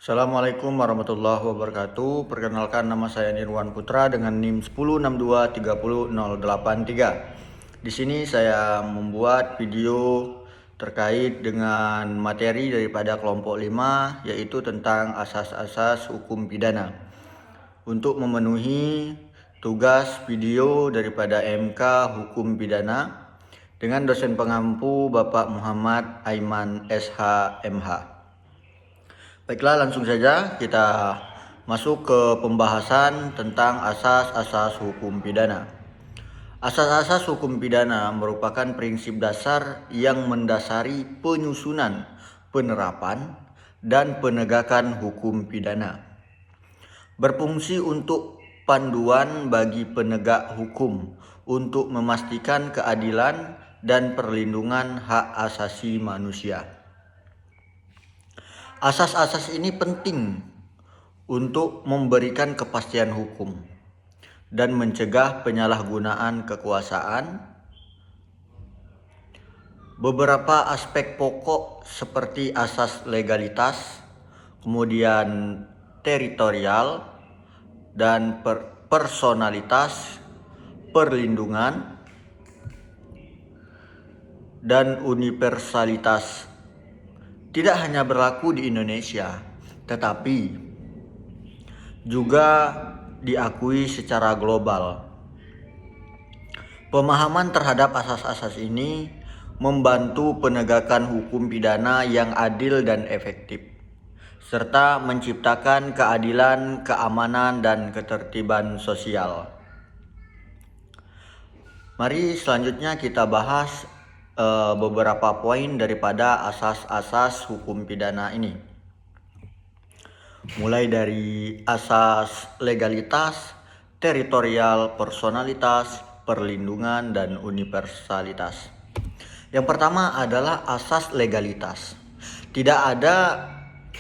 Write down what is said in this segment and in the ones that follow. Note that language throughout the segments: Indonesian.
Assalamualaikum warahmatullahi wabarakatuh. Perkenalkan, nama saya Nirwan Putra dengan NIM 10623003. Di sini saya membuat video terkait dengan materi daripada kelompok 5, yaitu tentang asas-asas hukum pidana. Untuk memenuhi tugas video daripada MK Hukum Pidana dengan dosen pengampu Bapak Muhammad Aiman SH MH. Baiklah, langsung saja kita masuk ke pembahasan tentang asas-asas hukum pidana. Asas-asas hukum pidana merupakan prinsip dasar yang mendasari penyusunan, penerapan, dan penegakan hukum pidana. Berfungsi untuk panduan bagi penegak hukum untuk memastikan keadilan dan perlindungan hak asasi manusia. Asas-asas ini penting untuk memberikan kepastian hukum dan mencegah penyalahgunaan kekuasaan. Beberapa aspek pokok seperti asas legalitas, kemudian teritorial, dan personalitas, perlindungan, dan universalitas tidak hanya berlaku di Indonesia, tetapi juga diakui secara global. Pemahaman terhadap asas-asas ini membantu penegakan hukum pidana yang adil dan efektif, serta menciptakan keadilan, keamanan, dan ketertiban sosial. Mari selanjutnya kita bahas beberapa poin daripada asas-asas hukum pidana ini. Mulai dari asas legalitas, teritorial, personalitas, perlindungan, dan universalitas. Yang pertama adalah asas legalitas. Tidak ada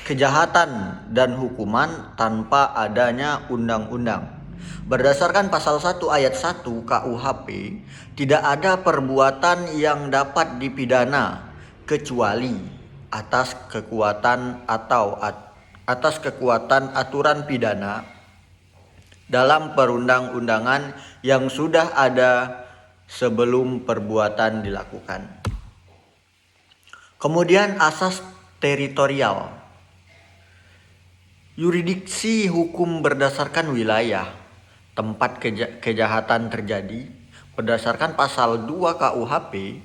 kejahatan dan hukuman tanpa adanya undang-undang. Berdasarkan pasal 1 ayat 1 KUHP, tidak ada perbuatan yang dapat dipidana kecuali atas kekuatan aturan pidana dalam perundang-undangan yang sudah ada sebelum perbuatan dilakukan. Kemudian asas teritorial. Yurisdiksi hukum berdasarkan wilayah tempat kejahatan terjadi. Berdasarkan pasal 2 KUHP,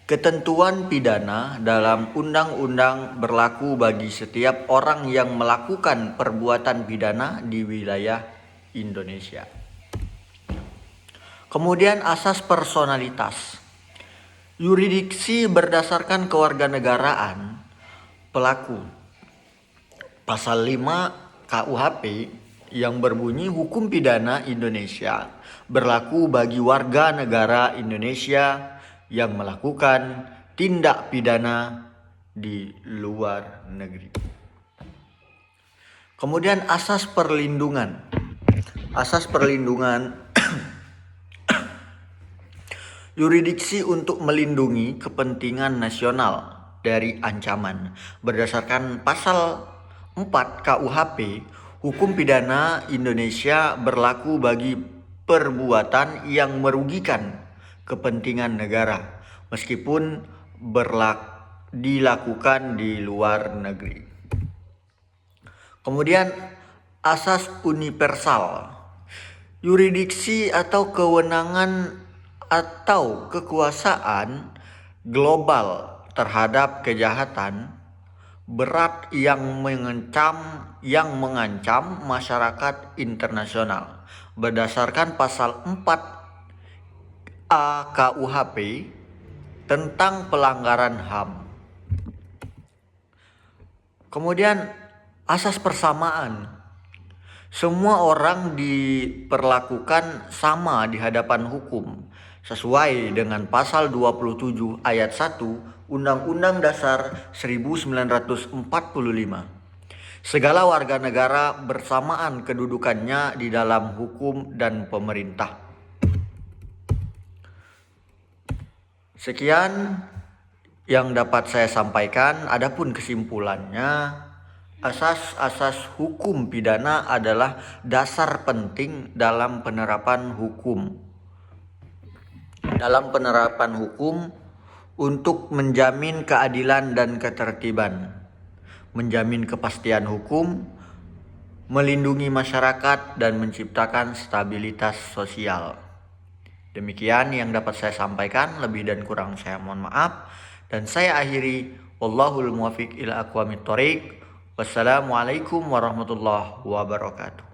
ketentuan pidana dalam undang-undang berlaku bagi setiap orang yang melakukan perbuatan pidana di wilayah Indonesia. Kemudian asas personalitas. Yurisdiksi berdasarkan kewarganegaraan pelaku. Pasal 5 KUHP yang berbunyi hukum pidana Indonesia berlaku bagi warga negara Indonesia yang melakukan tindak pidana di luar negeri. Kemudian asas perlindungan. Asas perlindungan yurisdiksi untuk melindungi kepentingan nasional dari ancaman. Berdasarkan pasal 4 KUHP, hukum pidana Indonesia berlaku bagi perbuatan yang merugikan kepentingan negara, meskipun dilakukan di luar negeri. Kemudian asas universal. Yurisdiksi atau kewenangan atau kekuasaan global terhadap kejahatan berat yang mengancam masyarakat internasional. Berdasarkan pasal 4A KUHP tentang pelanggaran HAM. Kemudian asas persamaan. Semua orang diperlakukan sama di hadapan hukum sesuai dengan pasal 27 ayat 1 Undang-Undang Dasar 1945. Segala warga negara bersamaan kedudukannya di dalam hukum dan pemerintah. Sekian yang dapat saya sampaikan. Adapun kesimpulannya, Asas-asas hukum pidana adalah dasar penting dalam penerapan hukum. Untuk menjamin keadilan dan ketertiban, menjamin kepastian hukum, melindungi masyarakat, dan menciptakan stabilitas sosial. Demikian yang dapat saya sampaikan, lebih dan kurang saya mohon maaf. Dan saya akhiri, wallahul muwaffiq ila aqwamit thoriq. Wassalamualaikum warahmatullahi wabarakatuh.